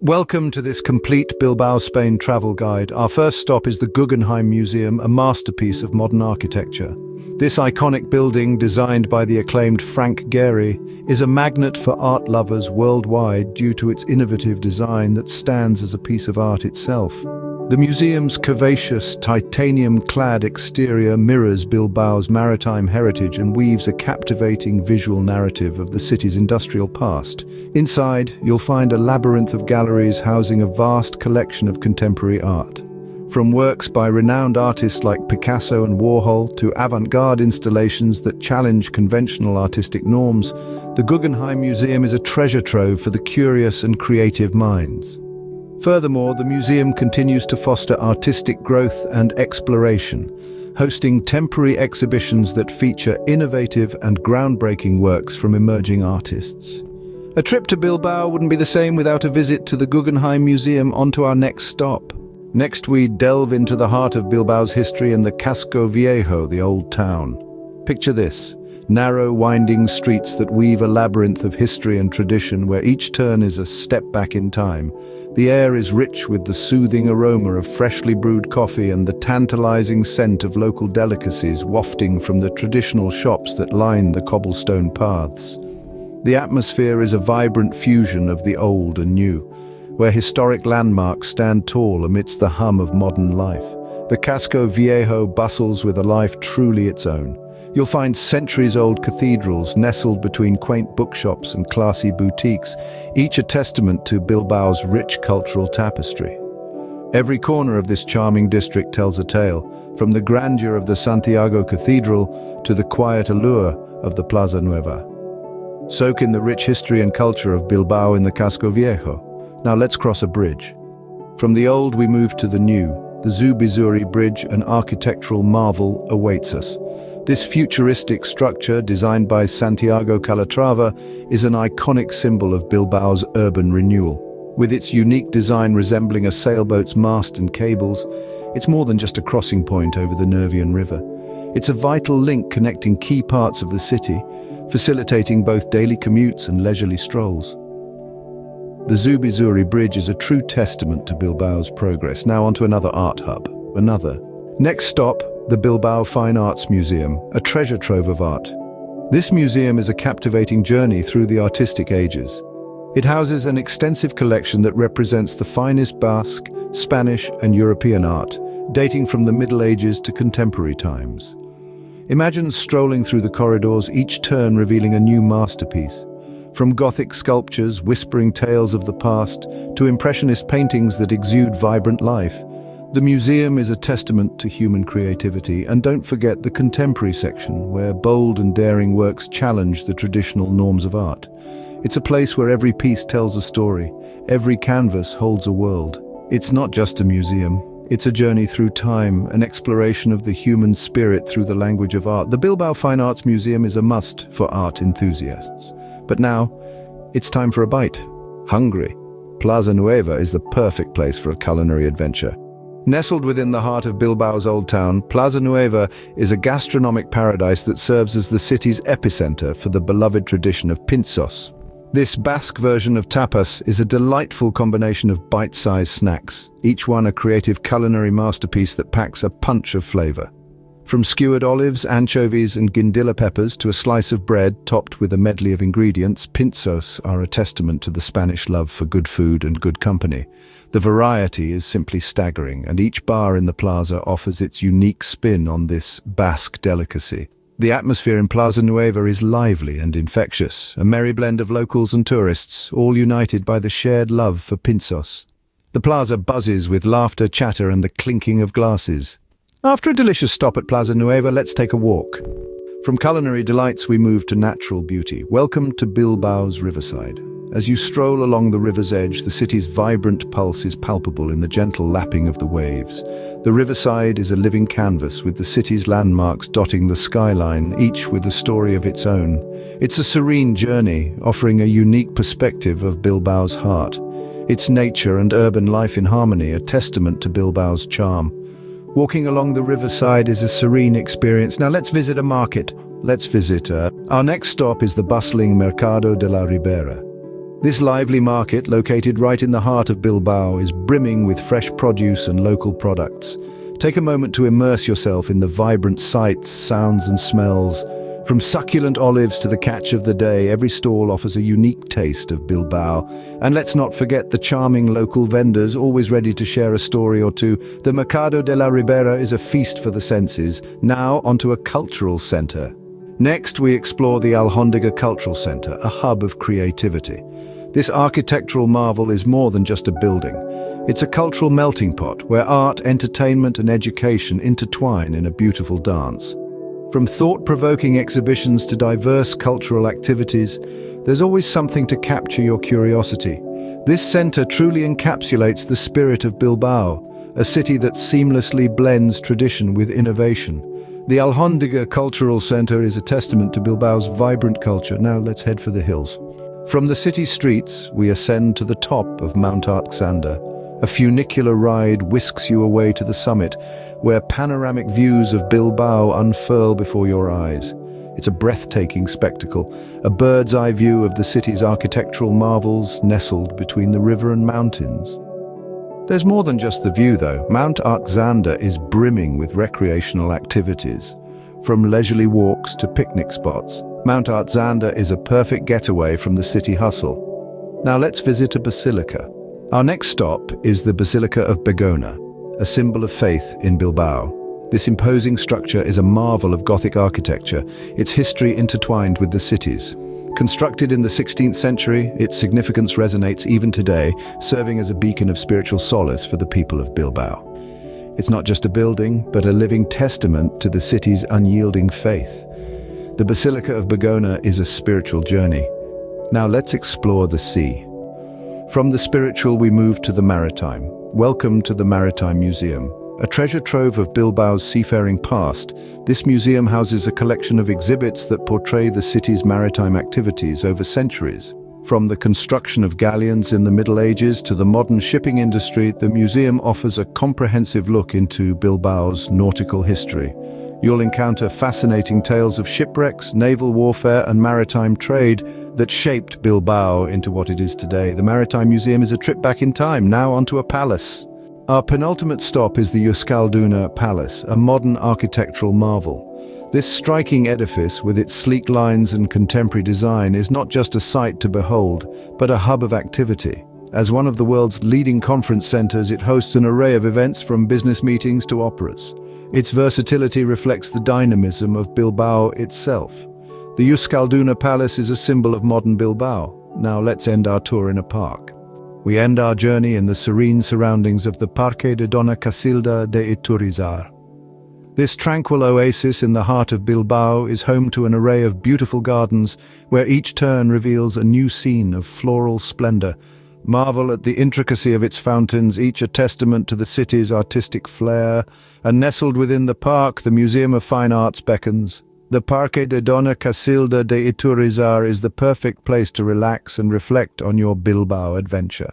Welcome to this complete Bilbao, Spain travel guide. Our first stop is the Guggenheim Museum, a masterpiece of modern architecture. This iconic building, designed by the acclaimed Frank Gehry, is a magnet for art lovers worldwide due to its innovative design that stands as a piece of art itself. The museum's curvaceous, titanium-clad exterior mirrors Bilbao's maritime heritage and weaves a captivating visual narrative of the city's industrial past. Inside, you'll find a labyrinth of galleries housing a vast collection of contemporary art. From works by renowned artists like Picasso and Warhol to avant-garde installations that challenge conventional artistic norms, the Guggenheim Museum is a treasure trove for the curious and creative minds. Furthermore, the museum continues to foster artistic growth and exploration, hosting temporary exhibitions that feature innovative and groundbreaking works from emerging artists. A trip to Bilbao wouldn't be the same without a visit to the Guggenheim Museum. On to our next stop. Next, we delve into the heart of Bilbao's history and the Casco Viejo, the old town. Picture this: narrow, winding streets that weave a labyrinth of history and tradition where each turn is a step back in time. The air is rich with the soothing aroma of freshly brewed coffee and the tantalizing scent of local delicacies wafting from the traditional shops that line the cobblestone paths. The atmosphere is a vibrant fusion of the old and new, where historic landmarks stand tall amidst the hum of modern life. The Casco Viejo bustles with a life truly its own. You'll find centuries-old cathedrals nestled between quaint bookshops and classy boutiques, each a testament to Bilbao's rich cultural tapestry. Every corner of this charming district tells a tale, from the grandeur of the Santiago Cathedral to the quiet allure of the Plaza Noa. Soak in the rich history and culture of Bilbao in the Casco Viejo. Now let's cross a bridge. From the old we move to the new. The Zubizarreta Bridge, an architectural marvel, awaits us. This futuristic structure, designed by Santiago Calatrava, is an iconic symbol of Bilbao's urban renewal. With its unique design resembling a sailboat's mast and cables, it's more than just a crossing point over the Nervion River. It's a vital link connecting key parts of the city, facilitating both daily commutes and leisurely strolls. The Zubizarreta Bridge is a true testament to Bilbao's progress. Now onto another art hub. Next stop, the Bilbao Fine Arts Museum, a treasure trove of art. This museum is a captivating journey through the artistic ages. It houses an extensive collection that represents the finest Basque, Spanish, and European art, dating from the Middle Ages to contemporary times. Imagine strolling through the corridors, each turn revealing a new masterpiece. From Gothic sculptures whispering tales of the past to impressionist paintings that exude vibrant life, the museum is a testament to human creativity. And don't forget the contemporary section, where bold and daring works challenge the traditional norms of art. It's a place where every piece tells a story, every canvas holds a world. It's not just a museum, it's a journey through time, an exploration of the human spirit through the language of art. The Bilbao Fine Arts Museum is a must for art enthusiasts. But now, it's time for a bite. Hungry? Plaza Noa is the perfect place for a culinary adventure. Nestled within the heart of Bilbao's old town, Plaza Noa is a gastronomic paradise that serves as the city's epicenter for the beloved tradition of pintxos. This Basque version of tapas is a delightful combination of bite-sized snacks, each one a creative culinary masterpiece that packs a punch of flavor. From skewered olives, anchovies, and guindilla peppers to a slice of bread topped with a medley of ingredients, pintxos are a testament to the Spanish love for good food and good company. The variety is simply staggering, and each bar in the plaza offers its unique spin on this Basque delicacy. The atmosphere in Plaza Noa is lively and infectious, a merry blend of locals and tourists, all united by the shared love for pintxos. The plaza buzzes with laughter, chatter, and the clinking of glasses. After a delicious stop at Plaza Noa, let's take a walk. From culinary delights, we move to natural beauty. Welcome to Bilbao's Riverside. As you stroll along the river's edge, the city's vibrant pulse is palpable in the gentle lapping of the waves. The riverside is a living canvas with the city's landmarks dotting the skyline, each with a story of its own. It's a serene journey, offering a unique perspective of Bilbao's heart. Its nature and urban life in harmony, a testament to Bilbao's charm. Walking along the riverside is a serene experience. Now let's visit a market. Our next stop is the bustling Mercado de la Ribera. This lively market, located right in the heart of Bilbao, is brimming with fresh produce and local products. Take a moment to immerse yourself in the vibrant sights, sounds and smells. From succulent olives to the catch of the day, every stall offers a unique taste of Bilbao. And let's not forget the charming local vendors, always ready to share a story or two. The Mercado de la Ribera is a feast for the senses. Now onto a cultural center. Next, we explore the Alhondiga Cultural Center, a hub of creativity. This architectural marvel is more than just a building. It's a cultural melting pot where art, entertainment and education intertwine in a beautiful dance. From thought-provoking exhibitions to diverse cultural activities, there's always something to capture your curiosity. This center truly encapsulates the spirit of Bilbao, a city that seamlessly blends tradition with innovation. The Alhondiga Cultural Center is a testament to Bilbao's vibrant culture. Now let's head for the hills. From the city streets, we ascend to the top of Mount Arxanda. A funicular ride whisks you away to the summit, where panoramic views of Bilbao unfurl before your eyes. It's a breathtaking spectacle, a bird's-eye view of the city's architectural marvels nestled between the river and mountains. There's more than just the view, though. Mount Arxanda is brimming with recreational activities. From leisurely walks to picnic spots, Mount Arxanda is a perfect getaway from the city hustle. Now let's visit a basilica. Our next stop is the Basilica of Bona, a symbol of faith in Bilbao. This imposing structure is a marvel of Gothic architecture, its history intertwined with the city's. Constructed in the 16th century, its significance resonates even today, serving as a beacon of spiritual solace for the people of Bilbao. It's not just a building, but a living testament to the city's unyielding faith. The Basilica of Bona is a spiritual journey. Now let's explore the sea. From the spiritual, we move to the maritime. Welcome to the Maritime Museum. A treasure trove of Bilbao's seafaring past, this museum houses a collection of exhibits that portray the city's maritime activities over centuries. From the construction of galleons in the Middle Ages to the modern shipping industry, the museum offers a comprehensive look into Bilbao's nautical history. You'll encounter fascinating tales of shipwrecks, naval warfare and maritime trade that shaped Bilbao into what it is today. The Maritime Museum is a trip back in time, now onto a palace. Our penultimate stop is the Euskalduna Palace, a modern architectural marvel. This striking edifice, with its sleek lines and contemporary design, is not just a sight to behold, but a hub of activity. As one of the world's leading conference centers, it hosts an array of events from business meetings to operas. Its versatility reflects the dynamism of Bilbao itself. The Euskalduna Palace is a symbol of modern Bilbao. Now let's end our tour in a park. We end our journey in the serene surroundings of the Parque de Dona Casilda de Iturizar. This tranquil oasis in the heart of Bilbao is home to an array of beautiful gardens where each turn reveals a new scene of floral splendor. Marvel at the intricacy of its fountains, each a testament to the city's artistic flair, and nestled within the park, the Museum of Fine Arts beckons. The Parque de Dona Casilda de Iturizar is the perfect place to relax and reflect on your Bilbao adventure.